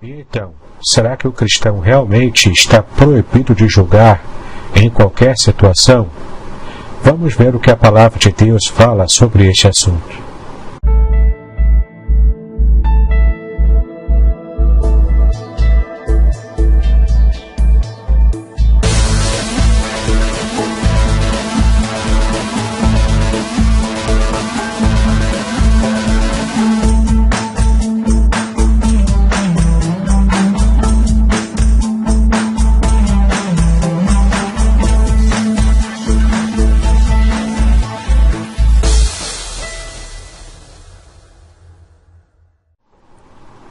E então, será que o cristão realmente está proibido de julgar em qualquer situação? Vamos ver o que a palavra de Deus fala sobre este assunto.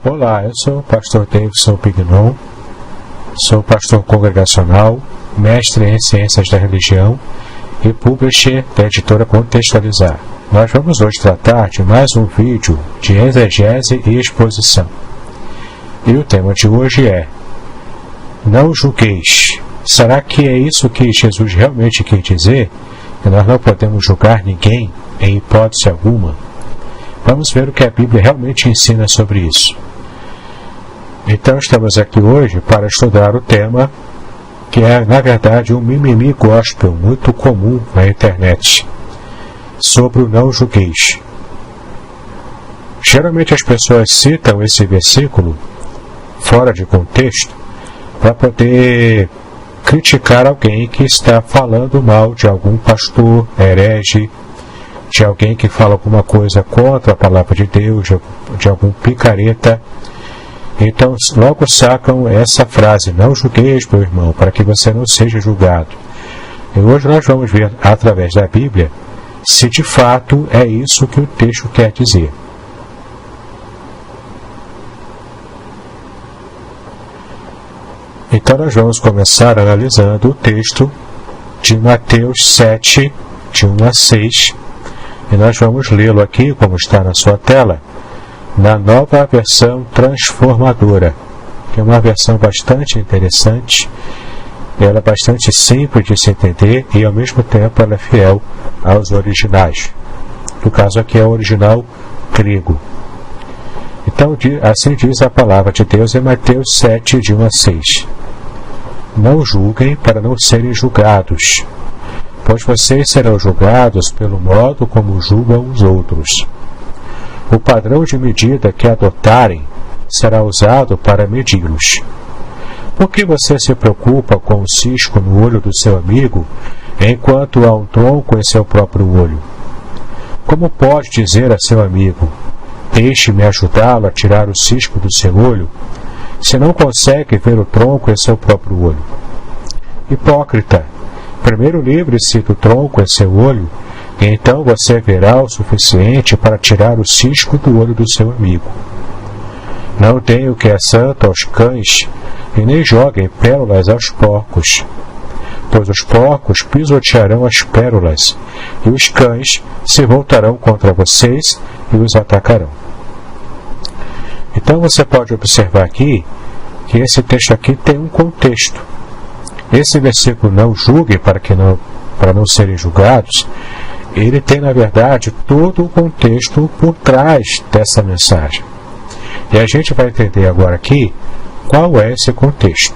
Olá, eu sou o pastor Davidson Pignon, sou pastor congregacional, mestre em Ciências da Religião e publisher da editora Contextualizar. Nós vamos hoje tratar de mais um vídeo de exegese e exposição. E o tema de hoje é: não julgueis. Será que é isso que Jesus realmente quer dizer? Que nós não podemos julgar ninguém em hipótese alguma? Vamos ver o que a Bíblia realmente ensina sobre isso. Então estamos aqui hoje para estudar o tema que é, na verdade, um mimimi gospel muito comum na internet, sobre o não julgueis. Geralmente as pessoas citam esse versículo fora de contexto para poder criticar alguém que está falando mal de algum pastor herege, de alguém que fala alguma coisa contra a palavra de Deus, de algum picareta. Então, logo sacam essa frase: não julgueis, meu irmão, para que você não seja julgado. E hoje nós vamos ver, através da Bíblia, se de fato é isso que o texto quer dizer. Então, nós vamos começar analisando o texto de Mateus 7, de 1 a 6, e nós vamos lê-lo aqui, como está na sua tela, na nova versão transformadora, que é uma versão bastante interessante. Ela é bastante simples de se entender e, ao mesmo tempo, ela é fiel aos originais. No caso aqui é o original grego. Então, assim diz a palavra de Deus em Mateus 7, de 1 a 6. Não julguem para não serem julgados, pois vocês serão julgados pelo modo como julgam os outros. O padrão de medida que adotarem será usado para medi-los. Por que você se preocupa com o cisco no olho do seu amigo, enquanto há um tronco em seu próprio olho? Como pode dizer a seu amigo: deixe-me ajudá-lo a tirar o cisco do seu olho, se não consegue ver o tronco em seu próprio olho? Hipócrita! Primeiro livre-se do tronco em seu olho, e então você verá o suficiente para tirar o cisco do olho do seu amigo. Não deem o que é santo aos cães, e nem joguem pérolas aos porcos, pois os porcos pisotearão as pérolas, e os cães se voltarão contra vocês e os atacarão. Então você pode observar aqui que esse texto aqui tem um contexto. Esse versículo, não julgue para não serem julgados, ele tem, na verdade, todo o contexto por trás dessa mensagem. E a gente vai entender agora aqui qual é esse contexto.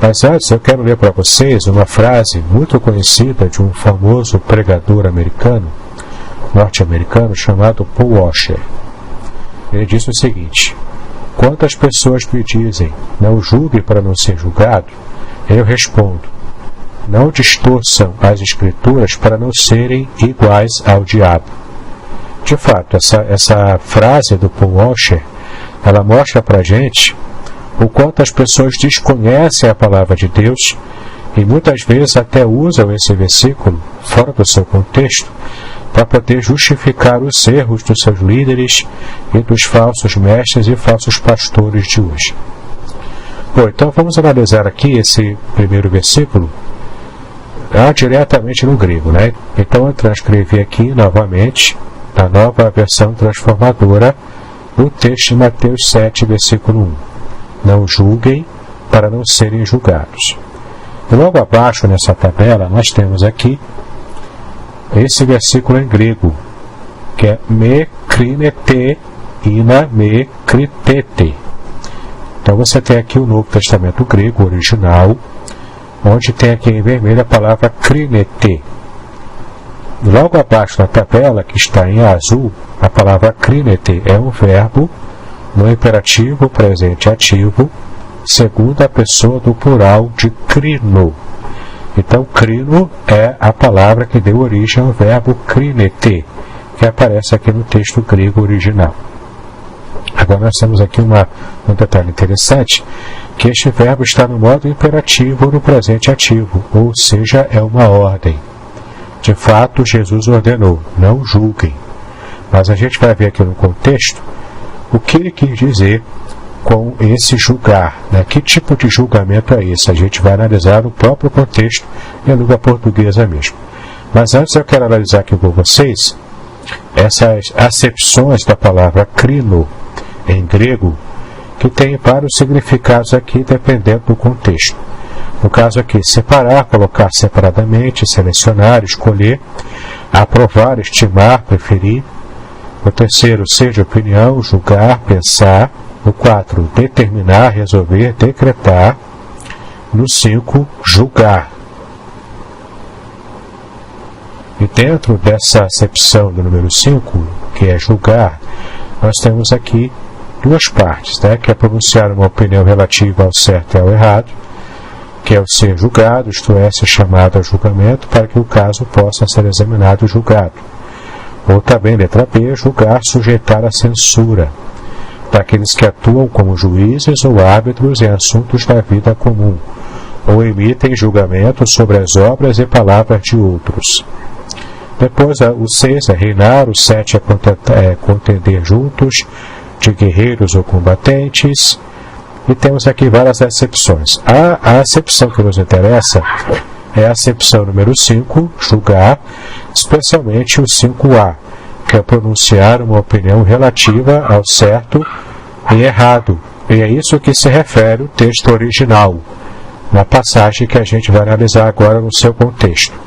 Mas antes eu quero ler para vocês uma frase muito conhecida de um famoso pregador norte-americano, chamado Paul Washer. Ele disse o seguinte: quantas pessoas me dizem, não julgue para não ser julgado, eu respondo: não distorçam as Escrituras para não serem iguais ao diabo. De fato, essa frase do Paul Washer, ela mostra para a gente o quanto as pessoas desconhecem a palavra de Deus e muitas vezes até usam esse versículo fora do seu contexto para poder justificar os erros dos seus líderes e dos falsos mestres e falsos pastores de hoje. Bom, então vamos analisar aqui esse primeiro versículo diretamente no grego, né? Então eu transcrevi aqui novamente, na nova versão transformadora, no texto de Mateus 7, versículo 1. Não julguem para não serem julgados. E logo abaixo nessa tabela nós temos aqui esse versículo em grego, que é me krinete ina me kritete. Então você tem aqui o Novo Testamento grego original, onde tem aqui em vermelho a palavra krinete. Logo abaixo na tabela, que está em azul, a palavra krinete é um verbo no imperativo presente ativo, segunda pessoa do plural de krino. Então, krino é a palavra que deu origem ao verbo krinete, que aparece aqui no texto grego original. Agora nós temos aqui um detalhe interessante, que este verbo está no modo imperativo no presente ativo, ou seja, é uma ordem. De fato, Jesus ordenou, não julguem. Mas a gente vai ver aqui no contexto o que ele quis dizer com esse julgar, né? Que tipo de julgamento é esse? A gente vai analisar no próprio contexto em língua portuguesa mesmo. Mas antes eu quero analisar aqui com vocês essas acepções da palavra krino em grego, que tem vários significados aqui dependendo do contexto. No caso aqui, separar, colocar separadamente, selecionar, escolher, aprovar, estimar, preferir. O terceiro, ser de opinião, julgar, pensar. No 4, determinar, resolver, decretar. No 5, julgar. E dentro dessa acepção do número 5, que é julgar, nós temos aqui duas partes, né? Que é pronunciar uma opinião relativa ao certo e ao errado, que é o ser julgado, isto é, ser chamado a julgamento para que o caso possa ser examinado e julgado. Ou também, letra B, julgar, sujeitar a censura, daqueles que atuam como juízes ou árbitros em assuntos da vida comum, ou emitem julgamento sobre as obras e palavras de outros. Depois, o 6 é reinar, o 7 é contender juntos, de guerreiros ou combatentes, e temos aqui várias acepções. A acepção que nos interessa é a acepção número 5, julgar, especialmente o 5A, que é pronunciar uma opinião relativa ao certo e errado. E é isso que se refere o texto original, na passagem que a gente vai analisar agora no seu contexto.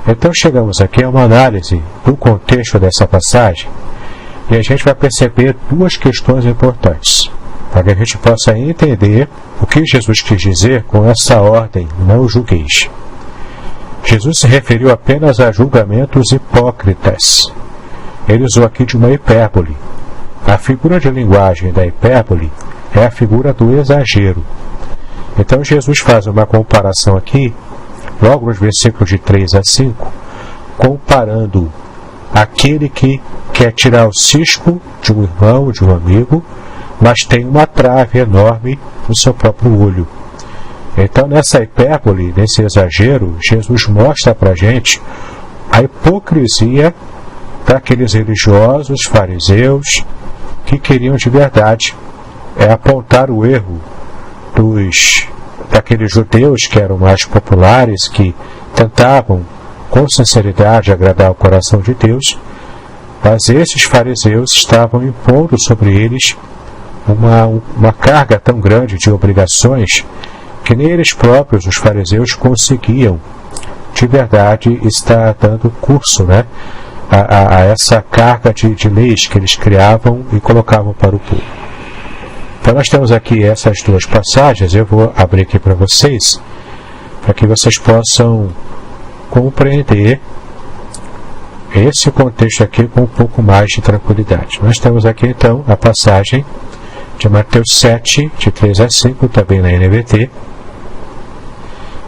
Então chegamos aqui a uma análise do contexto dessa passagem, e a gente vai perceber duas questões importantes, para que a gente possa entender o que Jesus quis dizer com essa ordem, não julgueis. Jesus se referiu apenas a julgamentos hipócritas. Ele usou aqui de uma hipérbole. A figura de linguagem da hipérbole é a figura do exagero. Então Jesus faz uma comparação aqui, logo nos versículos de 3 a 5, comparando aquele que quer tirar o cisco de um irmão, de um amigo, mas tem uma trave enorme no seu próprio olho. Então, nessa hipérbole, nesse exagero, Jesus mostra para a gente a hipocrisia daqueles religiosos, fariseus, que queriam de verdade apontar o erro daqueles judeus que eram mais populares, que tentavam com sinceridade agradar o coração de Deus, mas esses fariseus estavam impondo sobre eles uma carga tão grande de obrigações que nem eles próprios, os fariseus, conseguiam de verdade estar dando curso, né, a essa carga de leis que eles criavam e colocavam para o povo. Então nós temos aqui essas duas passagens, eu vou abrir aqui para vocês, para que vocês possam compreender esse contexto aqui com um pouco mais de tranquilidade. Nós temos aqui então a passagem de Mateus 7, de 3 a 5, também na NVT,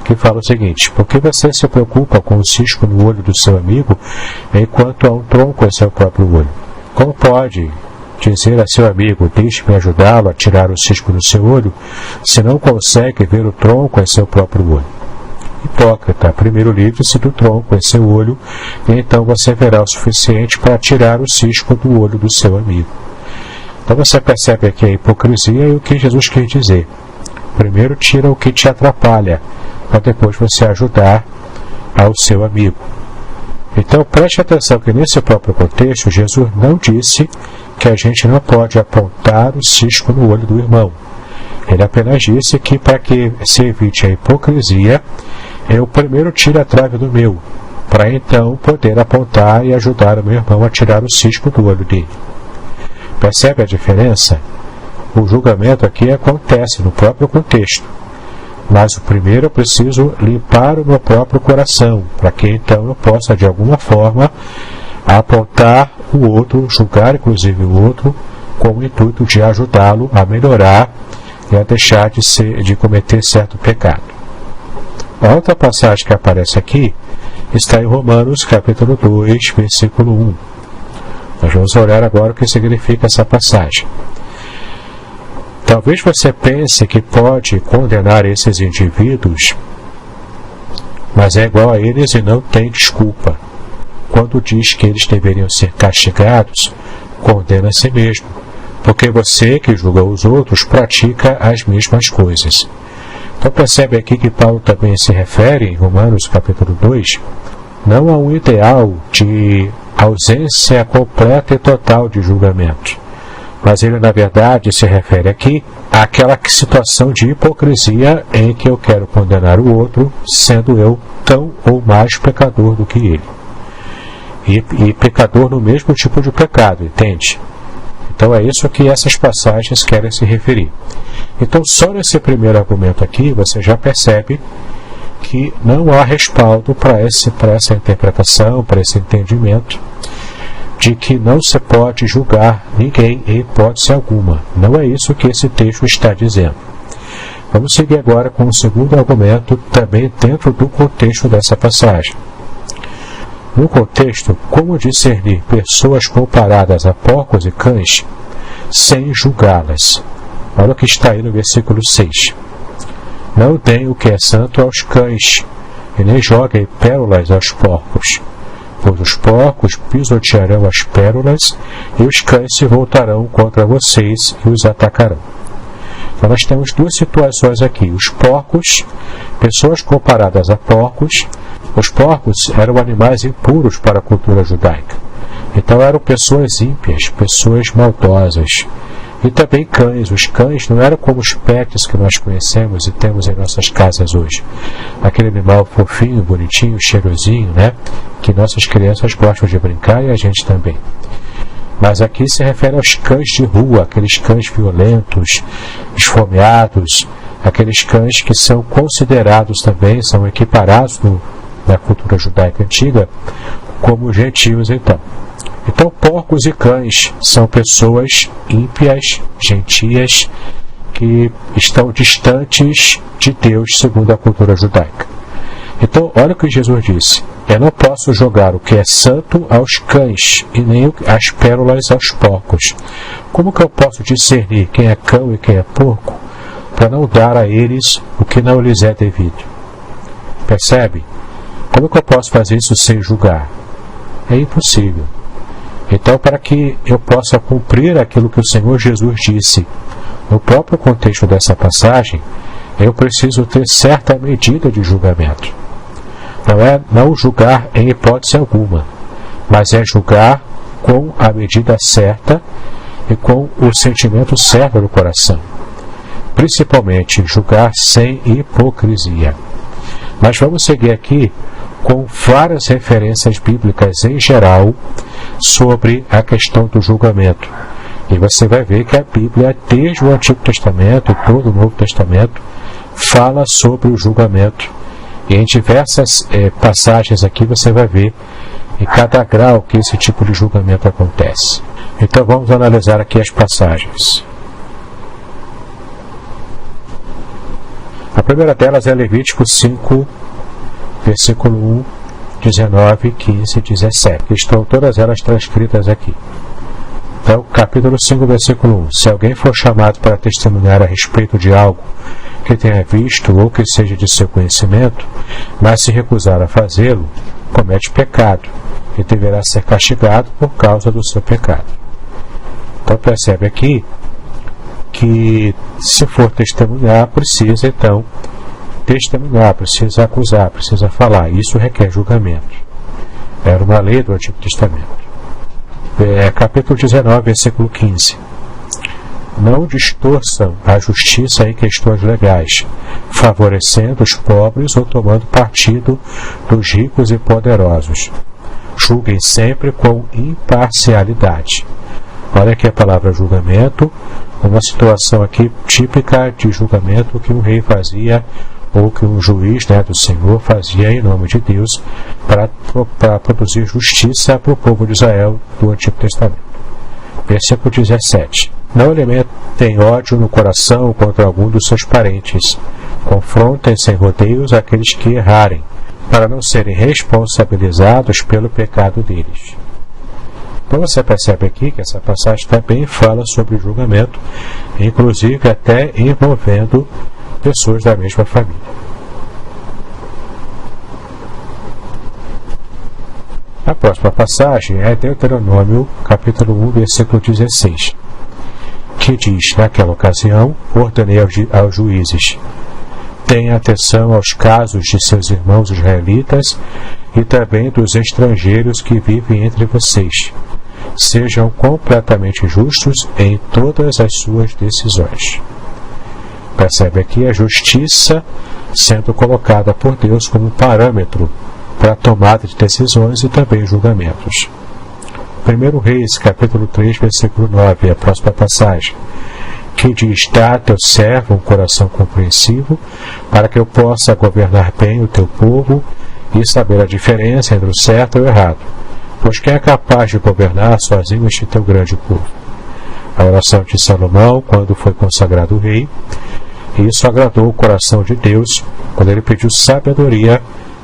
que fala o seguinte: por que você se preocupa com o cisco no olho do seu amigo, enquanto há um tronco em seu próprio olho? Como pode dizer a seu amigo, deixe-me ajudá-lo a tirar o cisco do seu olho, se não consegue ver o tronco em seu próprio olho? Hipócrita, primeiro livre-se do tronco em seu olho, e então você verá o suficiente para tirar o cisco do olho do seu amigo. Então você percebe aqui a hipocrisia e o que Jesus quer dizer. Primeiro tira o que te atrapalha, para depois você ajudar ao seu amigo. Então preste atenção que nesse próprio contexto, Jesus não disse que a gente não pode apontar o cisco no olho do irmão. Ele apenas disse que para que se evite a hipocrisia, eu primeiro tiro a trave do meu, para então poder apontar e ajudar o meu irmão a tirar o cisco do olho dele. Percebe a diferença? O julgamento aqui acontece no próprio contexto, mas o primeiro eu preciso limpar o meu próprio coração, para que então eu possa de alguma forma apontar o outro, julgar inclusive o outro, com o intuito de ajudá-lo a melhorar e a deixar de cometer certo pecado. A outra passagem que aparece aqui está em Romanos capítulo 2, versículo 1. Nós vamos olhar agora o que significa essa passagem. Talvez você pense que pode condenar esses indivíduos, mas é igual a eles e não tem desculpa. Quando diz que eles deveriam ser castigados, condena a si mesmo, porque você que julga os outros pratica as mesmas coisas. Então percebe aqui que Paulo também se refere, em Romanos capítulo 2, não a um ideal de ausência completa e total de julgamento, mas ele na verdade se refere aqui àquela situação de hipocrisia em que eu quero condenar o outro, sendo eu tão ou mais pecador do que ele. E pecador no mesmo tipo de pecado, entende? Então é isso que essas passagens querem se referir. Então só nesse primeiro argumento aqui você já percebe que não há respaldo para essa interpretação, para esse entendimento de que não se pode julgar ninguém em hipótese alguma. Não é isso que esse texto está dizendo. Vamos seguir agora com o segundo argumento, também dentro do contexto dessa passagem. No contexto, como discernir pessoas comparadas a porcos e cães sem julgá-las? Olha o que está aí no versículo 6. Não deem o que é santo aos cães, e nem joguem pérolas aos porcos, pois os porcos pisotearão as pérolas, e os cães se voltarão contra vocês e os atacarão. Então nós temos duas situações aqui. Os porcos, pessoas comparadas a porcos. Os porcos eram animais impuros para a cultura judaica. Então eram pessoas ímpias, pessoas maldosas. E também cães. Os cães não eram como os pets que nós conhecemos e temos em nossas casas hoje. Aquele animal fofinho, bonitinho, cheirosinho, né? Que nossas crianças gostam de brincar e a gente também. Mas aqui se refere aos cães de rua, aqueles cães violentos, esfomeados, aqueles cães que são considerados também, são equiparados na cultura judaica antiga como gentios então. Então porcos e cães são pessoas ímpias, gentias, que estão distantes de Deus segundo a cultura judaica. Então olha o que Jesus disse: eu não posso jogar o que é santo aos cães e nem as pérolas aos porcos. Como que eu posso discernir quem é cão e quem é porco, para não dar a eles o que não lhes é devido? Percebe? Como que eu posso fazer isso sem julgar? É impossível. Então, para que eu possa cumprir aquilo que o Senhor Jesus disse no próprio contexto dessa passagem, eu preciso ter certa medida de julgamento. Não é não julgar em hipótese alguma, mas é julgar com a medida certa e com o sentimento certo no coração. Principalmente julgar sem hipocrisia. Mas vamos seguir aqui com várias referências bíblicas em geral sobre a questão do julgamento. E você vai ver que a Bíblia, desde o Antigo Testamento e todo o Novo Testamento, fala sobre o julgamento. E em diversas passagens aqui você vai ver em cada grau que esse tipo de julgamento acontece. Então vamos analisar aqui as passagens. A primeira delas é Levítico 5, versículo 1, 19, 15 e 17. Estão todas elas transcritas aqui. Então, capítulo 5, versículo 1. Se alguém for chamado para testemunhar a respeito de algo que tenha visto ou que seja de seu conhecimento, mas se recusar a fazê-lo, comete pecado e deverá ser castigado por causa do seu pecado. Então, percebe aqui que se for testemunhar, precisa então testemunhar, precisa acusar, precisa falar. Isso requer julgamento. Era uma lei do Antigo Testamento. Capítulo 19, versículo 15. não distorçam a justiça em questões legais, favorecendo os pobres ou tomando partido dos ricos e poderosos. Julguem sempre com imparcialidade. Olha aqui a palavra julgamento, uma situação aqui típica de julgamento que um rei fazia ou que um juiz, do Senhor fazia em nome de Deus para produzir justiça para o povo de Israel do Antigo Testamento. Versículo 17. Não alimentem ódio no coração contra algum dos seus parentes. Confrontem sem rodeios aqueles que errarem, para não serem responsabilizados pelo pecado deles. Então você percebe aqui que essa passagem também fala sobre julgamento, inclusive até envolvendo pessoas da mesma família. A próxima passagem é Deuteronômio, capítulo 1, versículo 16, que diz: naquela ocasião, ordenei aos juízes: tenham atenção aos casos de seus irmãos israelitas e também dos estrangeiros que vivem entre vocês. Sejam completamente justos em todas as suas decisões. Percebe aqui a justiça sendo colocada por Deus como parâmetro para a tomada de decisões e também julgamentos. 1 Reis, capítulo 3, versículo 9, a próxima passagem, que diz: dá a teu servo um coração compreensivo, para que eu possa governar bem o teu povo e saber a diferença entre o certo e o errado. Pois quem é capaz de governar sozinho este teu grande povo? A oração de Salomão, quando foi consagrado rei, isso agradou o coração de Deus, quando ele pediu sabedoria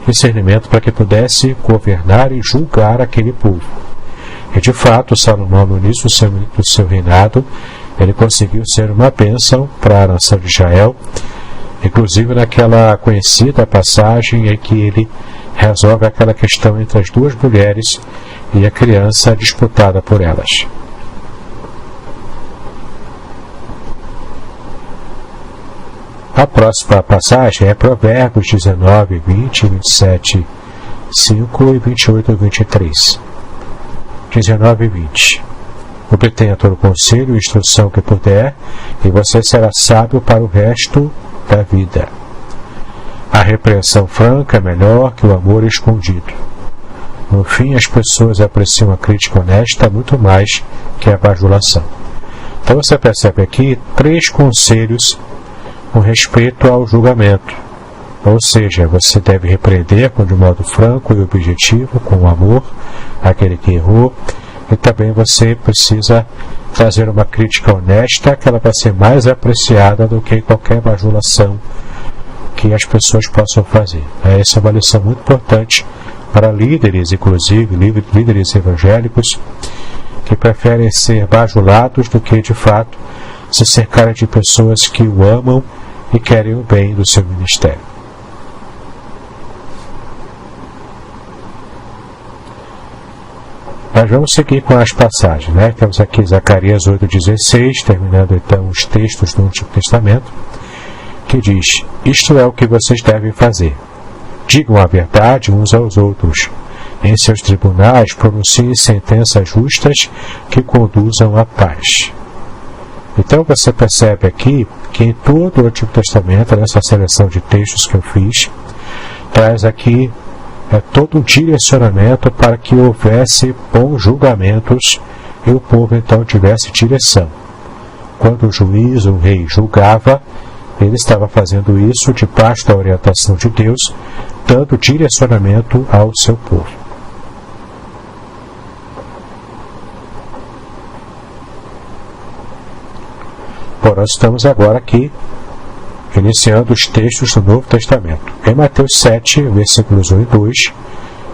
e discernimento para que pudesse governar e julgar aquele povo. E de fato, Salomão, no início do seu reinado, ele conseguiu ser uma bênção para a nação de Israel, inclusive naquela conhecida passagem em que ele resolve aquela questão entre as duas mulheres e a criança disputada por elas. A próxima passagem é Provérbios 19, 20, 27, 5 e 28 e 23. 19 e 20. Obtenha todo o conselho e instrução que puder, e você será sábio para o resto da vida. A repreensão franca é melhor que o amor escondido. No fim, as pessoas apreciam a crítica honesta muito mais que a bajulação. Então você percebe aqui 3 conselhos com respeito ao julgamento. Ou seja, você deve repreender de modo franco e objetivo, com amor, aquele que errou, e também você precisa fazer uma crítica honesta, que ela vai ser mais apreciada do que qualquer bajulação que as pessoas possam fazer. Essa é uma lição muito importante para líderes, inclusive líderes evangélicos, que preferem ser bajulados do que, de fato, se cercarem de pessoas que o amam e querem o bem do seu ministério. Nós vamos seguir com as passagens, Temos aqui Zacarias 8,16, terminando então os textos do Antigo Testamento, que diz: isto é o que vocês devem fazer. Digam a verdade uns aos outros. Em seus tribunais pronunciem sentenças justas que conduzam à paz. Então você percebe aqui que em todo o Antigo Testamento, nessa seleção de textos que eu fiz, traz aqui todo um direcionamento para que houvesse bons julgamentos e o povo então tivesse direção. Quando o juiz, o rei, julgava, ele estava fazendo isso debaixo da orientação de Deus, dando direcionamento ao seu povo. Bom, nós estamos agora aqui iniciando os textos do Novo Testamento. Em Mateus 7, versículos 1 e 2,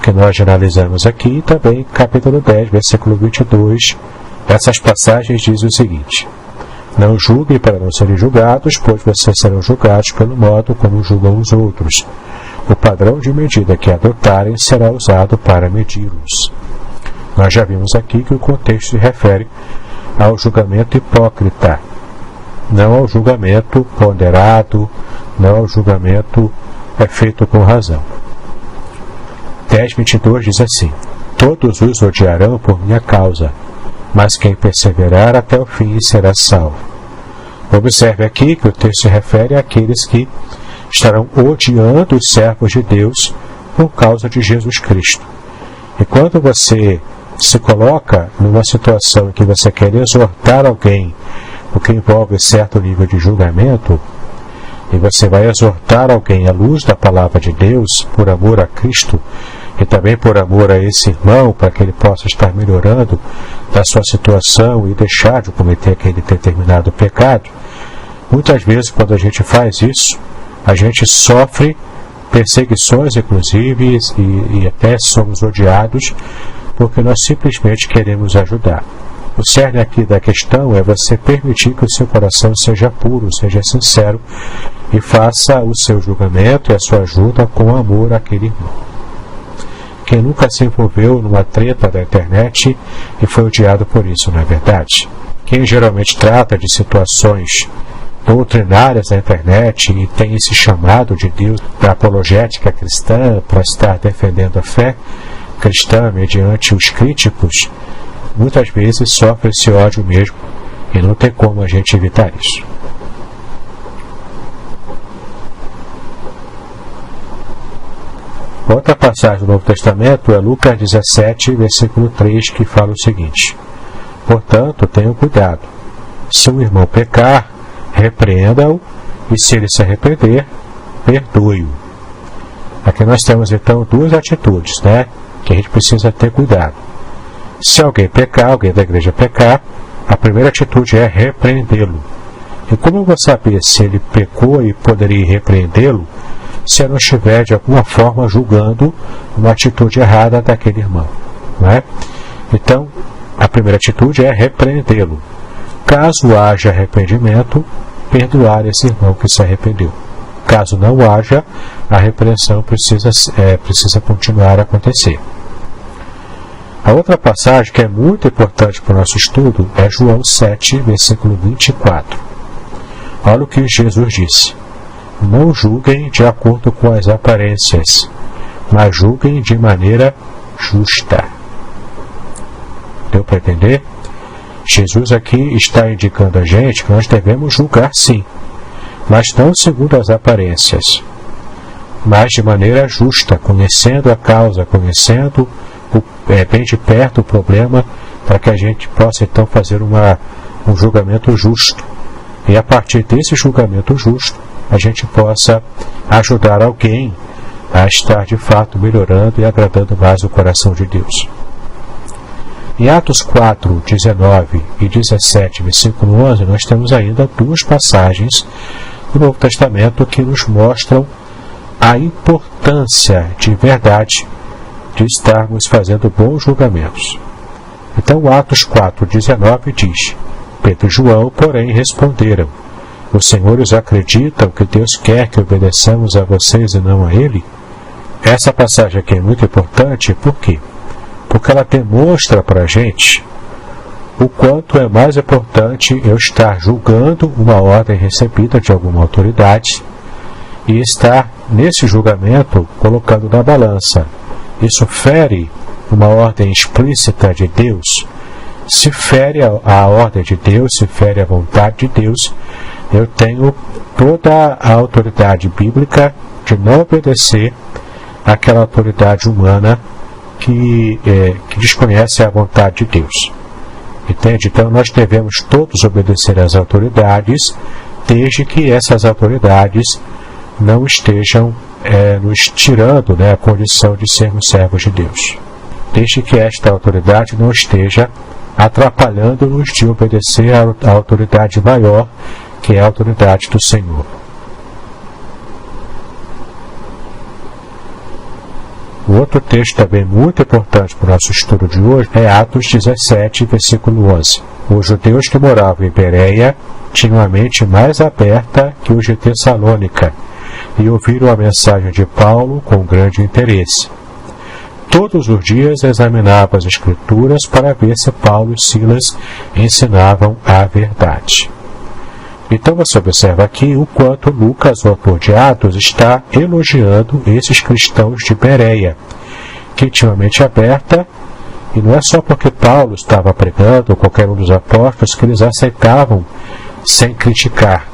que nós analisamos aqui, e também capítulo 10, versículo 22, essas passagens dizem o seguinte: não julguem para não serem julgados, pois vocês serão julgados pelo modo como julgam os outros. O padrão de medida que adotarem será usado para medi-los. Nós já vimos aqui que o contexto se refere ao julgamento hipócrita, não ao julgamento ponderado, não ao julgamento feito com razão. 10:22 diz assim: todos os odiarão por minha causa, mas quem perseverar até o fim será salvo. Observe aqui que o texto se refere àqueles que estarão odiando os servos de Deus por causa de Jesus Cristo. E quando você se coloca numa situação em que você quer exortar alguém, o que envolve certo nível de julgamento, e você vai exortar alguém à luz da palavra de Deus, por amor a Cristo, e também por amor a esse irmão, para que ele possa estar melhorando da sua situação e deixar de cometer aquele determinado pecado, muitas vezes quando a gente faz isso, a gente sofre perseguições, inclusive, e até somos odiados, porque nós simplesmente queremos ajudar. O cerne aqui da questão é você permitir que o seu coração seja puro, seja sincero, e faça o seu julgamento e a sua ajuda com amor àquele irmão. Quem nunca se envolveu numa treta da internet e foi odiado por isso, não é verdade? Quem geralmente trata de situações doutrinárias da internet e tem esse chamado de Deus da apologética cristã para estar defendendo a fé cristã mediante os críticos, muitas vezes sofre esse ódio mesmo e não tem como a gente evitar isso. Outra passagem do Novo Testamento é Lucas 17, versículo 3, que fala o seguinte: portanto, tenham cuidado. Se um irmão pecar, repreenda-o, e se ele se arrepender, perdoe-o. Aqui nós temos então duas atitudes, que a gente precisa ter cuidado. Se alguém pecar, alguém da igreja pecar, a primeira atitude é repreendê-lo. E como eu vou saber se ele pecou e poderia repreendê-lo, se eu não estiver de alguma forma julgando uma atitude errada daquele irmão? Então, a primeira atitude é repreendê-lo. Caso haja arrependimento, perdoar esse irmão que se arrependeu. Caso não haja, a repreensão precisa continuar a acontecer. A outra passagem que é muito importante para o nosso estudo é João 7, versículo 24. Olha o que Jesus disse: não julguem de acordo com as aparências, mas julguem de maneira justa. Deu para entender? Jesus aqui está indicando a gente que nós devemos julgar sim, mas não segundo as aparências, mas de maneira justa, conhecendo a causa, conhecendo bem de perto o problema, para que a gente possa então fazer um julgamento justo. E a partir desse julgamento justo, a gente possa ajudar alguém a estar de fato melhorando e agradando mais o coração de Deus. Em Atos 4, 19 e 17, versículo 11, nós temos ainda duas passagens do Novo Testamento que nos mostram a importância de verdade de estarmos fazendo bons julgamentos. Então, Atos 4, 19 diz: Pedro e João, porém, responderam: os senhores acreditam que Deus quer que obedeçamos a vocês e não a Ele? Essa passagem aqui é muito importante, por quê? Porque ela demonstra para a gente o quanto é mais importante eu estar julgando uma ordem recebida de alguma autoridade e estar nesse julgamento colocando na balança. Isso fere uma ordem explícita de Deus? Se fere a ordem de Deus, se fere a vontade de Deus, eu tenho toda a autoridade bíblica de não obedecer àquela autoridade humana que desconhece a vontade de Deus. Entende? Então nós devemos todos obedecer às autoridades, desde que essas autoridades não estejam nos tirando a condição de sermos servos de Deus. Desde que esta autoridade não esteja atrapalhando-nos de obedecer à autoridade maior, que é a autoridade do Senhor. O outro texto também muito importante para o nosso estudo de hoje é Atos 17, versículo 11. Os judeus que moravam em Bereia tinham a mente mais aberta que os de Tessalônica e ouviram a mensagem de Paulo com grande interesse. Todos os dias examinavam as Escrituras para ver se Paulo e Silas ensinavam a verdade. Então você observa aqui o quanto Lucas, o autor de Atos, está elogiando esses cristãos de Bereia, que tinham a mente aberta, e não é só porque Paulo estava pregando, ou qualquer um dos apóstolos, que eles aceitavam sem criticar.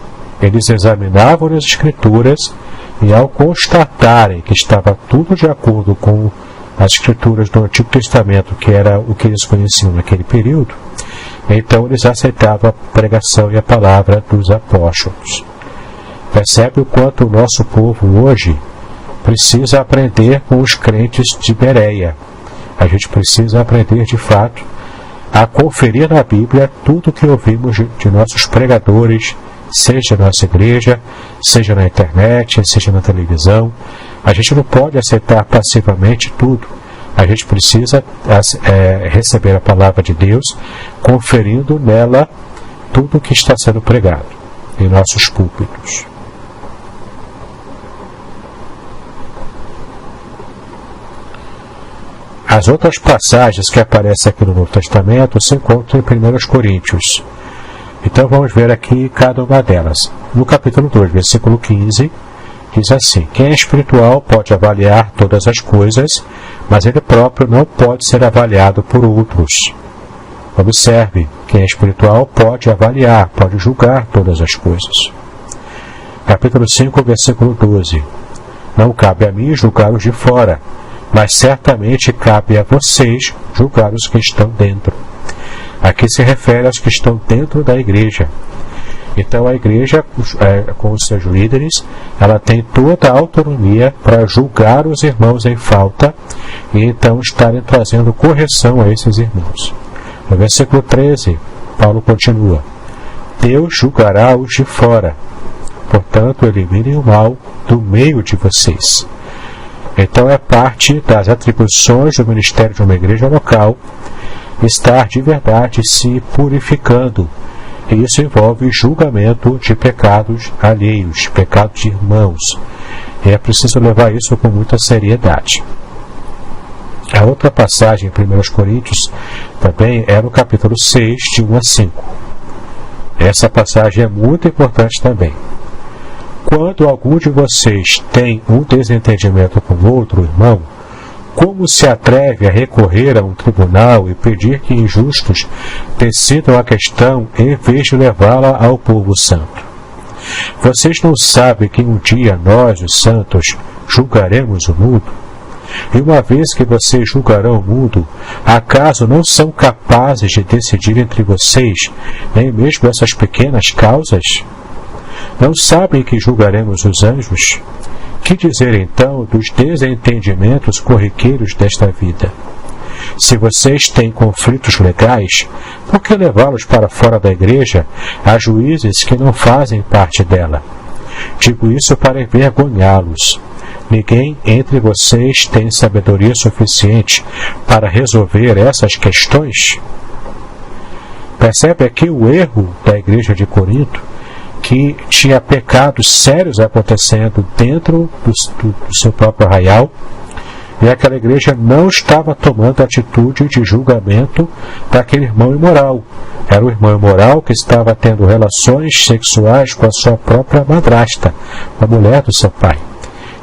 Eles examinavam as Escrituras e, ao constatarem que estava tudo de acordo com as Escrituras do Antigo Testamento, que era o que eles conheciam naquele período, então eles aceitavam a pregação e a palavra dos apóstolos. Percebe o quanto o nosso povo hoje precisa aprender com os crentes de Bereia. A gente precisa aprender de fato a conferir na Bíblia tudo o que ouvimos de nossos pregadores, seja na nossa igreja, seja na internet, seja na televisão. A gente não pode aceitar passivamente tudo. A gente precisa receber a palavra de Deus, conferindo nela tudo o que está sendo pregado em nossos púlpitos. As outras passagens que aparecem aqui no Novo Testamento se encontram em 1 Coríntios. Então vamos ver aqui cada uma delas. No capítulo 2, versículo 15, diz assim: quem é espiritual pode avaliar todas as coisas, mas ele próprio não pode ser avaliado por outros. Observe, quem é espiritual pode avaliar, pode julgar todas as coisas. Capítulo 5, versículo 12. Não cabe a mim julgar os de fora, mas certamente cabe a vocês julgar os que estão dentro. Aqui se refere aos que estão dentro da igreja. Então a igreja, com os seus líderes, ela tem toda a autonomia para julgar os irmãos em falta e então estarem trazendo correção a esses irmãos. No versículo 13, Paulo continua: Deus julgará os de fora, portanto eliminem o mal do meio de vocês. Então é parte das atribuições do ministério de uma igreja local estar de verdade se purificando. E isso envolve julgamento de pecados alheios, pecados de irmãos. E é preciso levar isso com muita seriedade. A outra passagem em 1 Coríntios também é no capítulo 6, de 1 a 5. Essa passagem é muito importante também. Quando algum de vocês tem um desentendimento com outro irmão, como se atreve a recorrer a um tribunal e pedir que injustos decidam a questão em vez de levá-la ao povo santo? Vocês não sabem que um dia nós, os santos, julgaremos o mundo? E uma vez que vocês julgarão o mundo, acaso não são capazes de decidir entre vocês, nem mesmo essas pequenas causas? Não sabem que julgaremos os anjos? Que dizer então dos desentendimentos corriqueiros desta vida? Se vocês têm conflitos legais, por que levá-los para fora da igreja a juízes que não fazem parte dela? Digo isso para envergonhá-los. Ninguém entre vocês tem sabedoria suficiente para resolver essas questões? Percebe aqui o erro da igreja de Corinto, que tinha pecados sérios acontecendo dentro do seu próprio arraial, e aquela igreja não estava tomando atitude de julgamento daquele irmão imoral. Era o irmão imoral que estava tendo relações sexuais com a sua própria madrasta, a mulher do seu pai.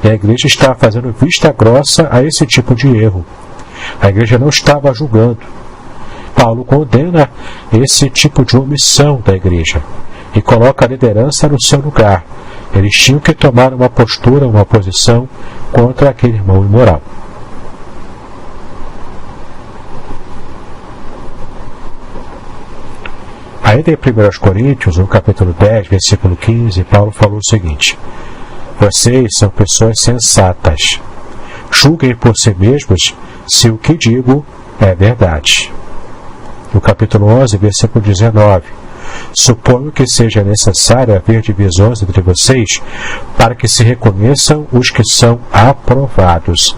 E a igreja estava fazendo vista grossa a esse tipo de erro. A igreja não estava julgando. Paulo condena esse tipo de omissão da igreja e coloca a liderança no seu lugar. Eles tinham que tomar uma postura, uma posição contra aquele irmão imoral. Ainda em 1 Coríntios, no capítulo 10, versículo 15, Paulo falou o seguinte: vocês são pessoas sensatas. Julguem por si mesmos se o que digo é verdade. No capítulo 11, versículo 19, suponho que seja necessário haver divisões entre vocês para que se reconheçam os que são aprovados.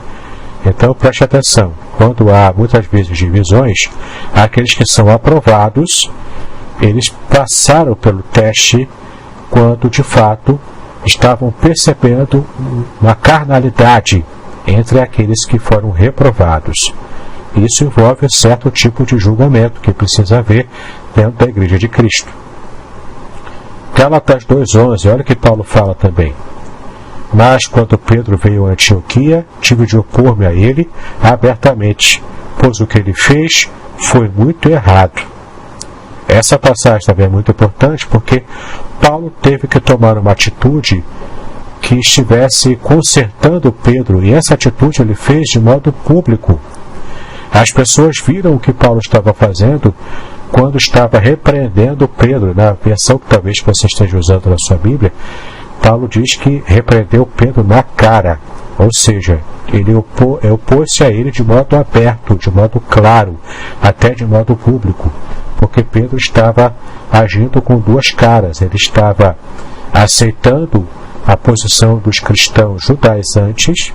Então preste atenção, quando há muitas vezes divisões, aqueles que são aprovados, eles passaram pelo teste quando de fato estavam percebendo uma carnalidade entre aqueles que foram reprovados. Isso envolve um certo tipo de julgamento que precisa haver dentro da Igreja de Cristo. Gálatas 2,11, olha o que Paulo fala também. Mas quando Pedro veio a Antioquia, tive de opor-me a ele abertamente, pois o que ele fez foi muito errado. Essa passagem também é muito importante porque Paulo teve que tomar uma atitude que estivesse consertando Pedro, e essa atitude ele fez de modo público. As pessoas viram o que Paulo estava fazendo quando estava repreendendo Pedro. Na versão que talvez você esteja usando na sua Bíblia, Paulo diz que repreendeu Pedro na cara, ou seja, ele opôs-se a ele de modo aberto, de modo claro, até de modo público, porque Pedro estava agindo com duas caras. Ele estava aceitando a posição dos cristãos judaizantes,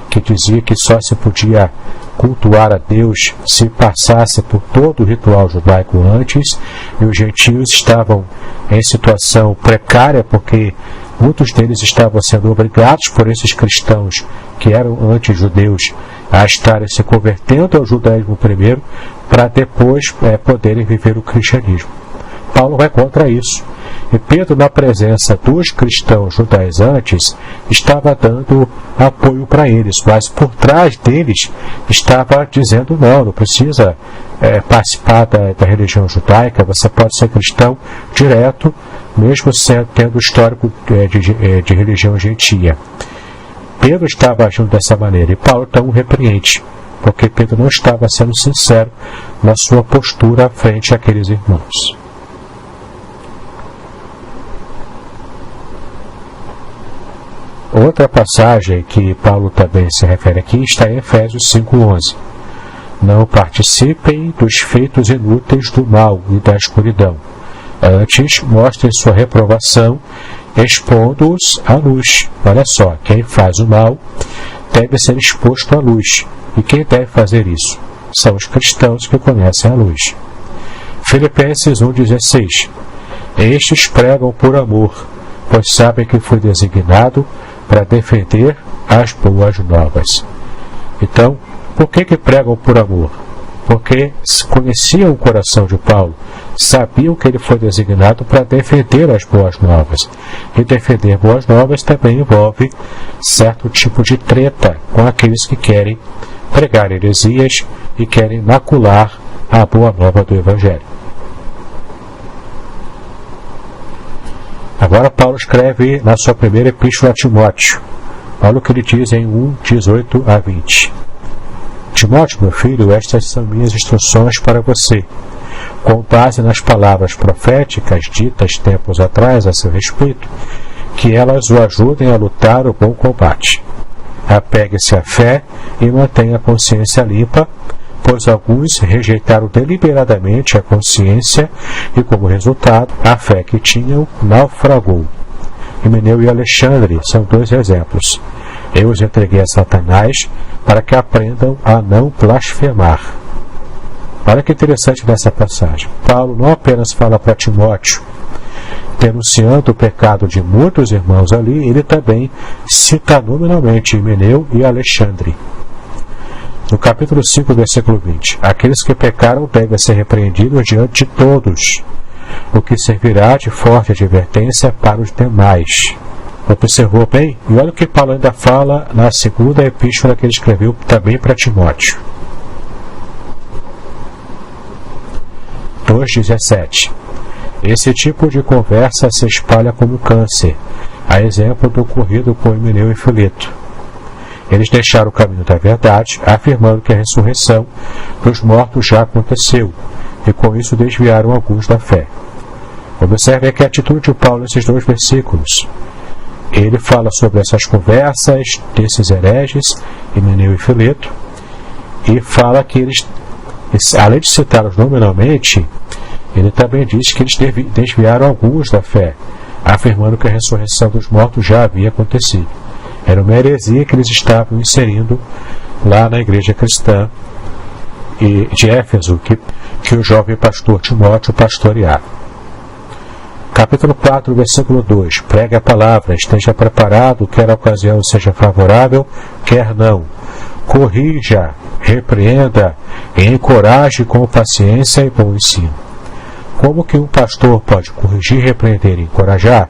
que dizia que só se podia cultuar a Deus se passasse por todo o ritual judaico antes, e os gentios estavam em situação precária porque muitos deles estavam sendo obrigados por esses cristãos que eram anti-judeus a estarem se convertendo ao judaísmo primeiro para depois poderem viver o cristianismo. Paulo vai contra isso. E Pedro, na presença dos cristãos judaizantes, estava dando apoio para eles, mas por trás deles estava dizendo: não precisa participar da religião judaica, você pode ser cristão direto, mesmo tendo histórico de religião gentia. Pedro estava agindo dessa maneira, e Paulo então o repreende, porque Pedro não estava sendo sincero na sua postura frente àqueles irmãos. Outra passagem que Paulo também se refere aqui está em Efésios 5:11. Não participem dos feitos inúteis do mal e da escuridão. Antes, mostrem sua reprovação, expondo-os à luz. Olha só, quem faz o mal deve ser exposto à luz. E quem deve fazer isso? São os cristãos que conhecem a luz. Filipenses 1:16. Estes pregam por amor, pois sabem que foi designado para defender as boas novas. Então, por que pregam por amor? Porque conheciam o coração de Paulo, sabiam que ele foi designado para defender as boas novas. E defender boas novas também envolve certo tipo de treta com aqueles que querem pregar heresias e querem macular a boa nova do Evangelho. Agora Paulo escreve na sua primeira epístola a Timóteo. Olha o que ele diz em 1:18-20. Timóteo, meu filho, estas são minhas instruções para você, com base nas palavras proféticas ditas tempos atrás a seu respeito, que elas o ajudem a lutar o bom combate. Apegue-se à fé e mantenha a consciência limpa, pois alguns rejeitaram deliberadamente a consciência e, como resultado, a fé que tinham naufragou. Himeneu e Alexandre são dois exemplos. Eu os entreguei a Satanás para que aprendam a não blasfemar. Olha que interessante nessa passagem. Paulo não apenas fala para Timóteo, denunciando o pecado de muitos irmãos ali, ele também cita nominalmente Himeneu e Alexandre. No capítulo 5, versículo 20, aqueles que pecaram devem ser repreendidos diante de todos, o que servirá de forte advertência para os demais. Observou bem? E olha o que Paulo ainda fala na segunda epístola que ele escreveu também para Timóteo. 2:17. Esse tipo de conversa se espalha como câncer, a exemplo do ocorrido com Himeneu e Fileto. Eles deixaram o caminho da verdade, afirmando que a ressurreição dos mortos já aconteceu, e com isso desviaram alguns da fé. Observe aqui a atitude de Paulo nesses dois versículos. Ele fala sobre essas conversas desses hereges, Himeneu e Fileto, e fala que eles, além de citá-los nominalmente, ele também diz que eles desviaram alguns da fé, afirmando que a ressurreição dos mortos já havia acontecido. Era uma heresia que eles estavam inserindo lá na igreja cristã de Éfeso, que o jovem pastor Timóteo pastoreava. Capítulo 4, versículo 2. Pregue a palavra, esteja preparado, quer a ocasião seja favorável, quer não. Corrija, repreenda e encoraje com paciência e bom ensino. Como que um pastor pode corrigir, repreender e encorajar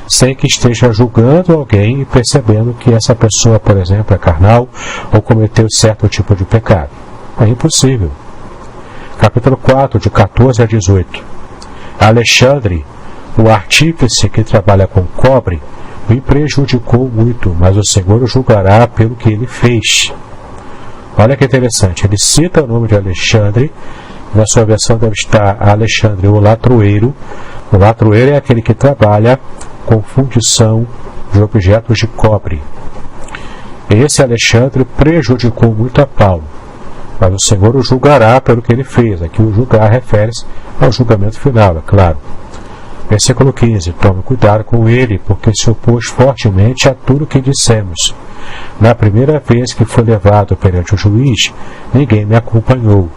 sem que esteja julgando alguém e percebendo que essa pessoa, por exemplo, é carnal ou cometeu certo tipo de pecado? É impossível. Capítulo 4, de 14 a 18. Alexandre, o artífice que trabalha com cobre, me prejudicou muito, mas o Senhor o julgará pelo que ele fez. Olha que interessante, ele cita o nome de Alexandre, na sua versão deve estar Alexandre, o ladroeiro. O ladroeiro é aquele que trabalha com fundição de objetos de cobre. Esse Alexandre prejudicou muito a Paulo, mas o Senhor o julgará pelo que ele fez. Aqui o julgar refere-se ao julgamento final, é claro. Versículo 15. Tome cuidado com ele, porque se opôs fortemente a tudo o que dissemos. Na primeira vez que fui levado perante o juiz, ninguém me acompanhou.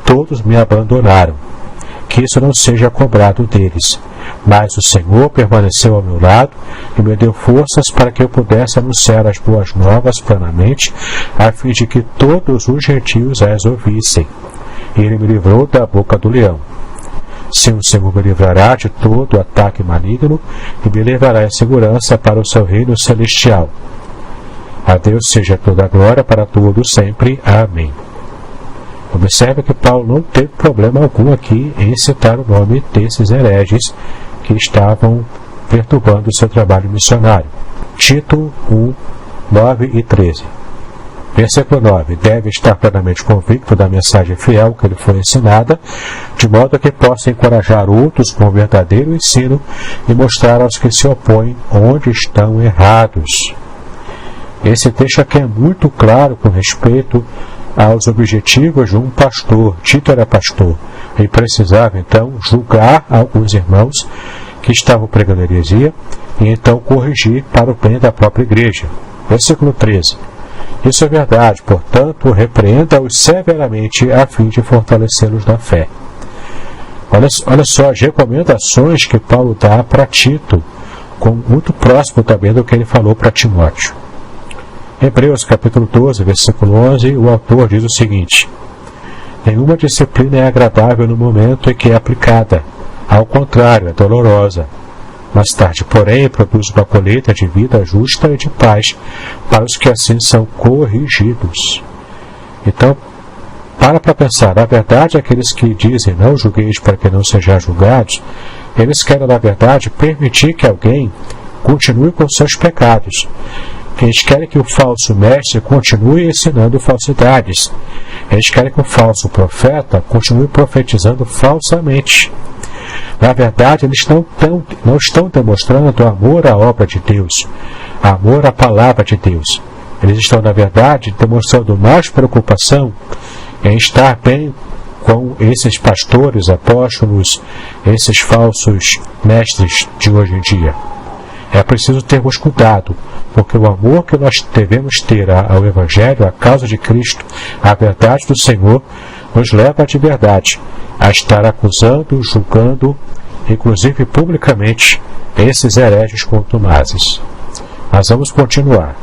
Todos me abandonaram. Que isso não seja cobrado deles. Mas o Senhor permaneceu ao meu lado e me deu forças para que eu pudesse anunciar as boas novas plenamente, a fim de que todos os gentios as ouvissem. Ele me livrou da boca do leão. Sim, o Senhor me livrará de todo ataque maligno e me levará em segurança para o seu reino celestial. A Deus seja toda a glória para todos sempre. Amém. Observe que Paulo não teve problema algum aqui em citar o nome desses hereges que estavam perturbando o seu trabalho missionário. Tito 1, 9 e 13. Versículo 9. Deve estar plenamente convicto da mensagem fiel que lhe foi ensinada, de modo que possa encorajar outros com o verdadeiro ensino e mostrar aos que se opõem onde estão errados. Esse texto aqui é muito claro com respeito aos objetivos de um pastor. Tito era pastor e precisava então julgar alguns irmãos que estavam pregando heresia e então corrigir para o bem da própria igreja. Versículo 13. Isso é verdade, portanto, repreenda-os severamente a fim de fortalecê-los na fé. Olha só as recomendações que Paulo dá para Tito, muito próximo também do que ele falou para Timóteo. Hebreus capítulo 12, versículo 11, o autor diz o seguinte: nenhuma disciplina é agradável no momento em que é aplicada. Ao contrário, é dolorosa. Mais tarde, porém, produz uma colheita de vida justa e de paz para os que assim são corrigidos. Então, para pensar, na verdade, aqueles que dizem não julgueis para que não sejam julgados, eles querem, na verdade, permitir que alguém continue com seus pecados. Eles querem que o falso mestre continue ensinando falsidades. Eles querem que o falso profeta continue profetizando falsamente. Na verdade, eles não estão demonstrando amor à obra de Deus, amor à palavra de Deus. Eles estão, na verdade, demonstrando mais preocupação em estar bem com esses pastores, apóstolos, esses falsos mestres de hoje em dia. É preciso termos cuidado, porque o amor que nós devemos ter ao Evangelho, à causa de Cristo, à verdade do Senhor, nos leva de verdade a estar acusando, julgando, inclusive publicamente, esses hereges contumazes. Mas vamos continuar.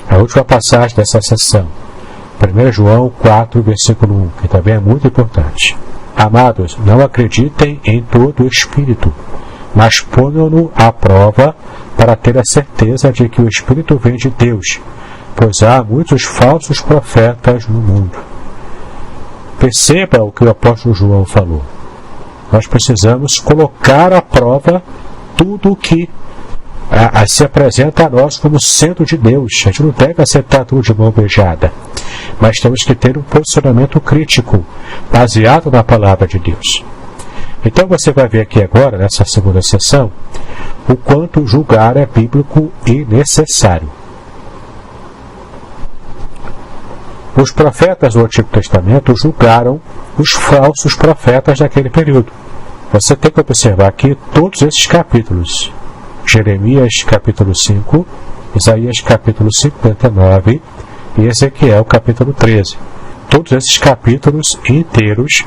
A última passagem dessa sessão, 1 João 4, versículo 1, que também é muito importante. Amados, não acreditem em todo o Espírito, mas ponham-no à prova para ter a certeza de que o Espírito vem de Deus, pois há muitos falsos profetas no mundo. Perceba o que o apóstolo João falou. Nós precisamos colocar à prova tudo o que se apresenta a nós como sendo de Deus. A gente não deve aceitar tudo de mão beijada, mas temos que ter um posicionamento crítico, baseado na palavra de Deus. Então você vai ver aqui agora, nessa segunda sessão, o quanto julgar é bíblico e necessário. Os profetas do Antigo Testamento julgaram os falsos profetas daquele período. Você tem que observar aqui todos esses capítulos. Jeremias capítulo 5, Isaías capítulo 59 e Ezequiel capítulo 13. Todos esses capítulos inteiros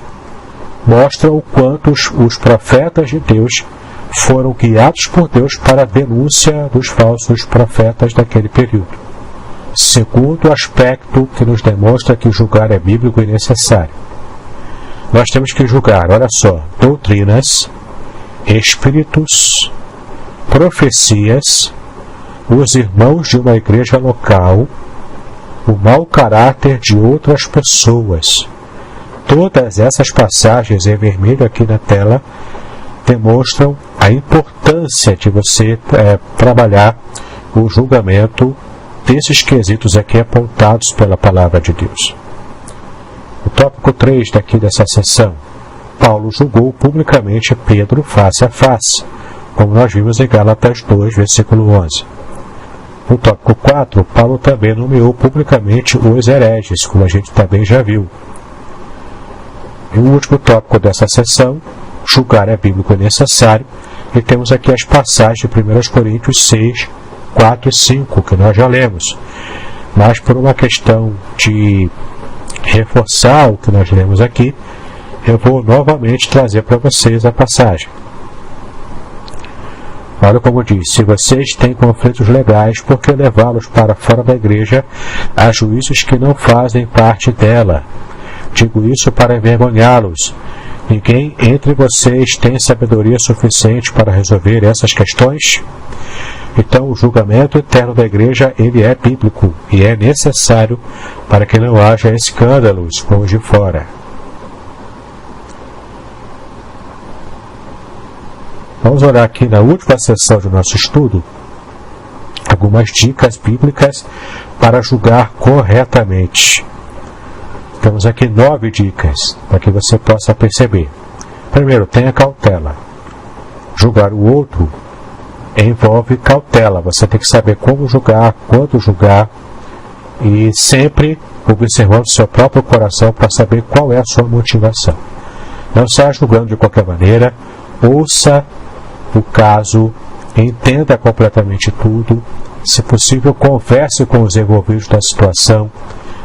mostram o quanto os profetas de Deus foram guiados por Deus para a denúncia dos falsos profetas daquele período. Segundo aspecto que nos demonstra que julgar é bíblico e necessário. Nós temos que julgar, olha só, doutrinas, espíritos, profecias, os irmãos de uma igreja local, o mau caráter de outras pessoas. todas essas passagens em vermelho aqui na tela demonstram a importância de você trabalhar o julgamento desses quesitos aqui apontados pela palavra de Deus. O tópico 3 dessa sessão: Paulo julgou publicamente Pedro face a face, como nós vimos em Gálatas 2, versículo 11. No tópico 4, Paulo também nomeou publicamente os hereges, como a gente também já viu. E o último tópico dessa sessão: julgar é bíblico e necessário, e temos aqui as passagens de 1 Coríntios 6, 4 e 5, que nós já lemos. Mas por uma questão de reforçar o que nós lemos aqui, eu vou novamente trazer para vocês a passagem. Olha como diz: se vocês têm conflitos legais, por que levá-los para fora da igreja a juízes que não fazem parte dela? Digo isso para envergonhá-los. Ninguém entre vocês tem sabedoria suficiente para resolver essas questões? Então, o julgamento eterno da igreja, ele é bíblico e é necessário para que não haja escândalos como os de fora. Vamos olhar aqui na última sessão do nosso estudo algumas dicas bíblicas para julgar corretamente. Temos aqui 9 dicas para que você possa perceber. Primeiro, tenha cautela. Julgar o outro envolve cautela. Você tem que saber como julgar, quando julgar e sempre observando seu próprio coração para saber qual é a sua motivação. Não saia julgando de qualquer maneira. Ouça o caso, entenda completamente tudo. Se possível, converse com os envolvidos da situação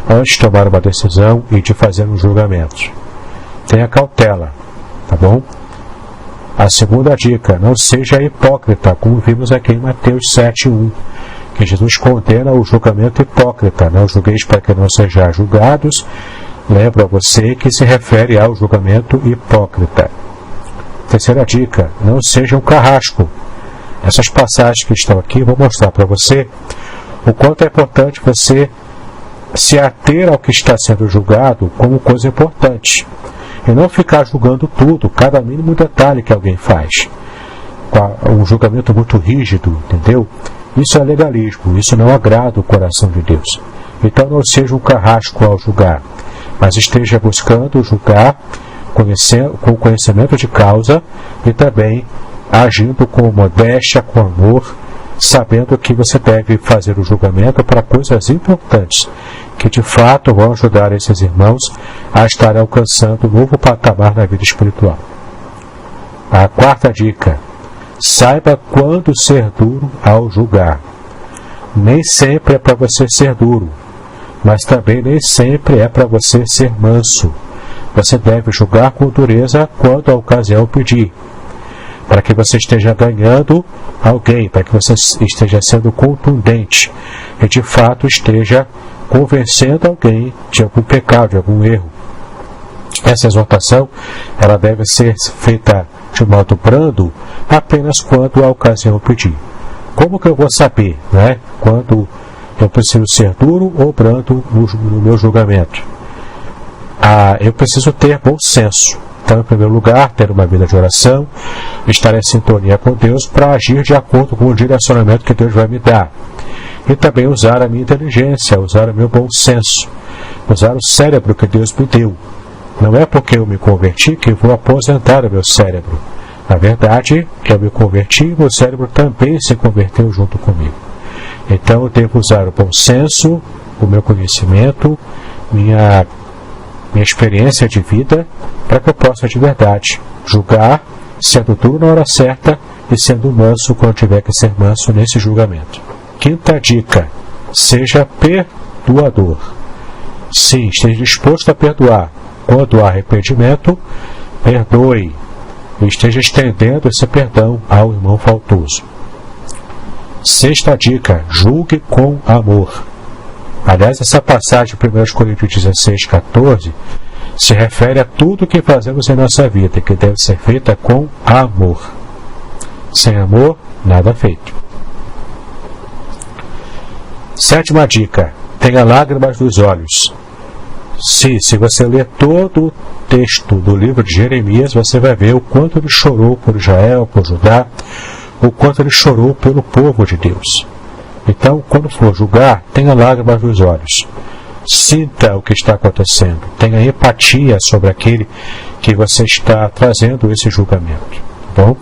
antes de tomar uma decisão e de fazer um julgamento. Tenha cautela, tá bom? A segunda dica: não seja hipócrita, como vimos aqui em Mateus 7:1, que Jesus condena o julgamento hipócrita. Não julgueis para que não sejais julgados. Lembro a você que se refere ao julgamento hipócrita. Terceira dica: não seja um carrasco. Essas passagens que estão aqui vou mostrar para você o quanto é importante você se ater ao que está sendo julgado como coisa importante e não ficar julgando tudo, cada mínimo detalhe que alguém faz. Um julgamento muito rígido, entendeu? Isso é legalismo, isso não agrada o coração de Deus. Então não seja um carrasco ao julgar, mas esteja buscando julgar com conhecimento de causa e também agindo com modéstia, com amor, sabendo que você deve fazer o julgamento para coisas importantes, que de fato vão ajudar esses irmãos a estar alcançando um novo patamar na vida espiritual. A quarta dica: saiba quando ser duro ao julgar. Nem sempre é para você ser duro, mas também nem sempre é para você ser manso. Você deve julgar com dureza quando a ocasião pedir, para que você esteja ganhando alguém, para que você esteja sendo contundente e de fato esteja convencendo alguém de algum pecado, de algum erro. Essa exortação ela deve ser feita de modo brando apenas quando a ocasião pedir. Como que eu vou saber, quando eu preciso ser duro ou brando no meu julgamento? Eu preciso ter bom senso. Então, em primeiro lugar, ter uma vida de oração, estar em sintonia com Deus para agir de acordo com o direcionamento que Deus vai me dar. E também usar a minha inteligência, usar o meu bom senso, usar o cérebro que Deus me deu. Não é porque eu me converti que eu vou aposentar o meu cérebro. Na verdade, eu me converti e meu cérebro também se converteu junto comigo. Então, eu devo usar o bom senso, o meu conhecimento, minha experiência de vida, para que eu possa de verdade julgar, sendo duro na hora certa e sendo manso quando tiver que ser manso nesse julgamento. Quinta dica: seja perdoador. Sim, esteja disposto a perdoar. Quando há arrependimento, perdoe e esteja estendendo esse perdão ao irmão faltoso. Sexta dica: julgue com amor. Aliás, essa passagem de 1 Coríntios 16, 14 se refere a tudo que fazemos em nossa vida, que deve ser feita com amor. Sem amor, nada feito. Sétima dica: tenha lágrimas nos olhos. Se você ler todo o texto do livro de Jeremias, você vai ver o quanto ele chorou por Israel, por Judá, o quanto ele chorou pelo povo de Deus. Então, quando for julgar, tenha lágrimas nos olhos. Sinta o que está acontecendo. Tenha empatia sobre aquele que você está trazendo esse julgamento. Bom,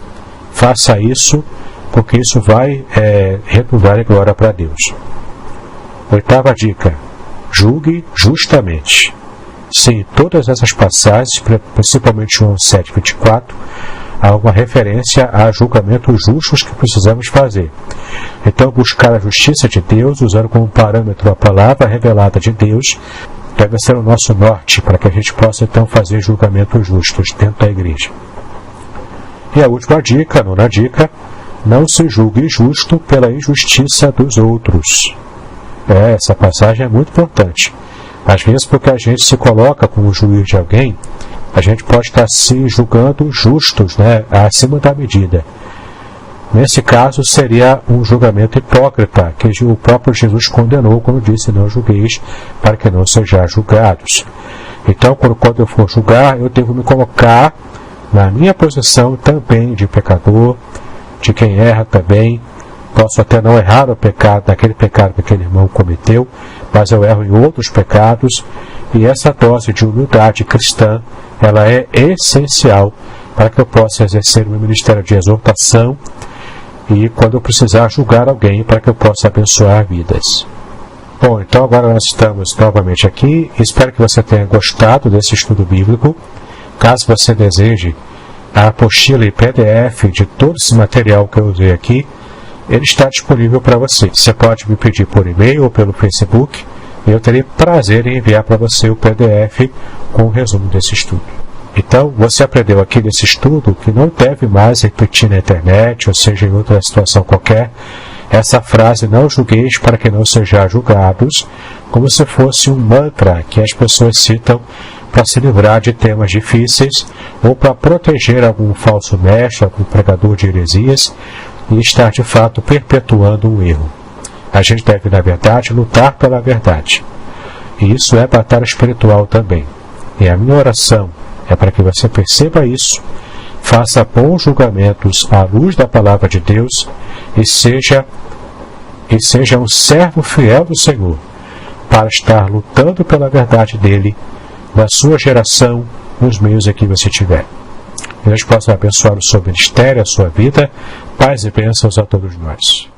faça isso, porque isso vai redundar em glória para Deus. 8ª dica: julgue justamente. Sim, todas essas passagens, principalmente João 7:24, há uma referência a julgamentos justos que precisamos fazer. Então, buscar a justiça de Deus, usando como parâmetro a palavra revelada de Deus, deve ser o nosso norte, para que a gente possa então fazer julgamentos justos dentro da igreja. E a última dica, a 9ª dica: não se julgue justo pela injustiça dos outros. Essa passagem é muito importante. Às vezes, porque a gente se coloca como juiz de alguém, a gente pode estar se julgando justos, acima da medida. Nesse caso, seria um julgamento hipócrita, que o próprio Jesus condenou quando disse: não julgueis, para que não sejais julgados. Então, quando eu for julgar, eu devo me colocar na minha posição também de pecador, de quem erra também. Posso até não errar no pecado, naquele pecado que aquele irmão cometeu, mas eu erro em outros pecados, e essa dose de humildade cristã, ela é essencial para que eu possa exercer o meu ministério de exortação e quando eu precisar julgar alguém, para que eu possa abençoar vidas. Bom, então agora nós estamos novamente aqui. Espero que você tenha gostado desse estudo bíblico. Caso você deseje a apostila em PDF de todo esse material que eu usei aqui, ele está disponível para você. Você pode me pedir por e-mail ou pelo Facebook, e eu terei prazer em enviar para você o PDF com o resumo desse estudo. Então, você aprendeu aqui nesse estudo que não deve mais repetir na internet, ou seja, em outra situação qualquer, essa frase: não julgueis para que não sejais julgados, como se fosse um mantra que as pessoas citam para se livrar de temas difíceis ou para proteger algum falso mestre, algum pregador de heresias, e estar de fato perpetuando um erro. A gente deve, na verdade, lutar pela verdade. E isso é batalha espiritual também. E a minha oração é para que você perceba isso, faça bons julgamentos à luz da palavra de Deus e seja um servo fiel do Senhor, para estar lutando pela verdade dele na sua geração, nos meios em que você tiver. Que Deus possa abençoar o seu ministério, a sua vida. Paz e bênçãos a todos nós.